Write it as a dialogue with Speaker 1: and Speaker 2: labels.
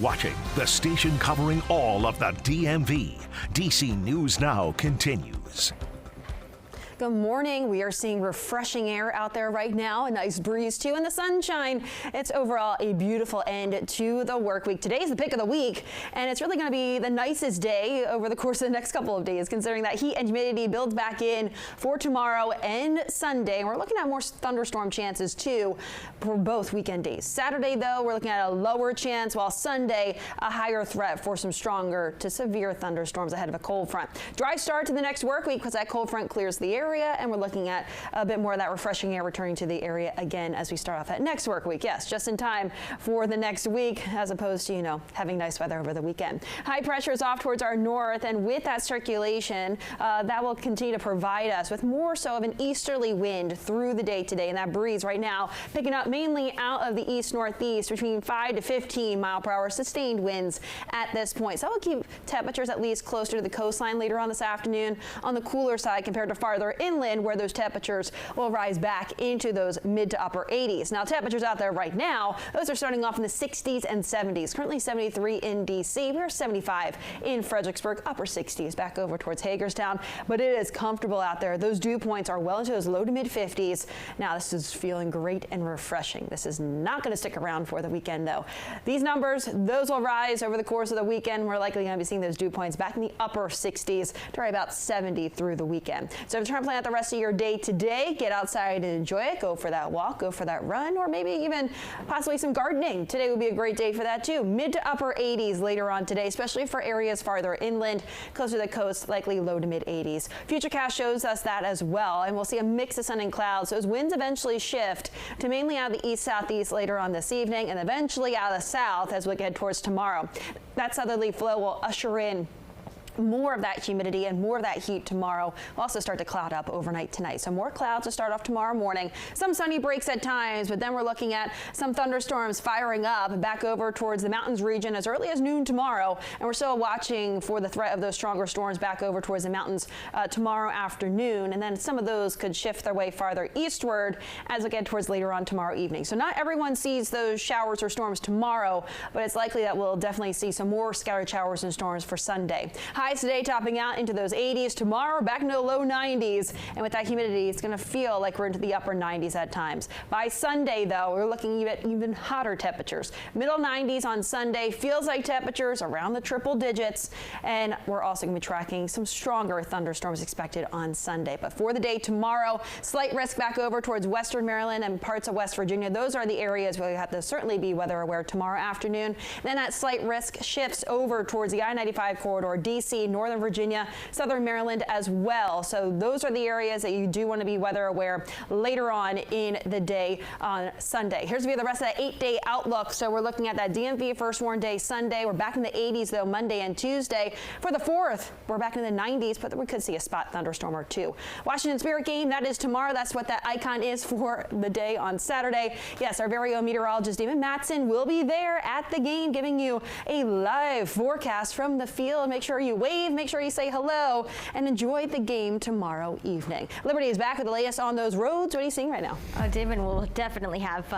Speaker 1: watching the station covering all of the DMV. DC News Now continues.
Speaker 2: Good morning. We are seeing refreshing air out there right now, a nice breeze too, and the sunshine. It's overall a beautiful end to the work week. Today is the pick of the week, and it's really going to be the nicest day over the course of the next couple of days, considering that heat and humidity builds back in for tomorrow and Sunday. And we're looking at more thunderstorm chances too for both weekend days. Saturday, though, we're looking at a lower chance, while Sunday, a higher threat for some stronger to severe thunderstorms ahead of a cold front. Dry start to the next work week because that cold front clears the area, and we're looking at a bit more of that refreshing air returning to the area again as we start off that next work week. Yes, just in time for the next week, as opposed to, having nice weather over the weekend. High pressure is off towards our north, and with that circulation, that will continue to provide us with more so of an easterly wind through the day today. And that breeze right now picking up mainly out of the east-northeast between 5 to 15 mile per hour sustained winds at this point. So that will keep temperatures at least closer to the coastline later on this afternoon on the cooler side compared to farther inland, where those temperatures will rise back into those mid to upper 80s. Now, temperatures out there right now, those are starting off in the 60s and 70s. Currently 73 in DC. We're 75 in Fredericksburg, upper 60s back over towards Hagerstown. But it is comfortable out there. Those dew points are well into those low to mid 50s. Now, this is feeling great and refreshing. This is not going to stick around for the weekend, though. These numbers, those will rise over the course of the weekend. We're likely going to be seeing those dew points back in the upper 60s to right about 70 through the weekend. So if you're trying to plan out the rest of your day today, get outside and enjoy it. Go for that walk, go for that run, or maybe even possibly some gardening. Today would be a great day for that too. Mid to upper 80s later on today, especially for areas farther inland, closer to the coast, likely low to mid 80s. Futurecast shows us that as well, and we'll see a mix of sun and clouds. Those winds eventually shift to mainly out of the east-southeast later on this evening, and eventually out of the south as we head towards tomorrow. That southerly flow will usher in more of that humidity and more of that heat tomorrow. We'll also start to cloud up overnight tonight. So more clouds to start off tomorrow morning. Some sunny breaks at times, but then we're looking at some thunderstorms firing up back over towards the mountains region as early as noon tomorrow. And we're still watching for the threat of those stronger storms back over towards the mountains tomorrow afternoon. And then some of those could shift their way farther eastward as we get towards later on tomorrow evening. So not everyone sees those showers or storms tomorrow, but it's likely that we'll definitely see some more scattered showers and storms for Sunday. Highs today topping out into those 80s. Tomorrow back into the low 90s. And with that humidity, it's going to feel like we're into the upper 90s at times. By Sunday, though, we're looking at even hotter temperatures. Middle 90s on Sunday. Feels like temperatures around the triple digits. And we're also going to be tracking some stronger thunderstorms expected on Sunday. But for the day tomorrow, slight risk back over towards western Maryland and parts of West Virginia. Those are the areas where we have to certainly be weather aware tomorrow afternoon. Then that slight risk shifts over towards the I-95 corridor, DC, Northern Virginia, Southern Maryland as well. So those are the areas that you do want to be weather aware later on in the day on Sunday. Here's the rest of that 8-day outlook. So we're looking at that DMV first warm day Sunday. We're back in the 80s though Monday and Tuesday. For the 4th, we're back in the 90s, but we could see a spot thunderstorm or two. Washington Spirit game, that is tomorrow. That's what that icon is for the day on Saturday. Yes, our very own meteorologist David Matson will be there at the game giving you a live forecast from the field. Make sure you wave, make sure you say hello, and enjoy the game tomorrow evening. Liberty is back with the latest on those roads. What are you seeing right now?
Speaker 3: David will definitely have fun.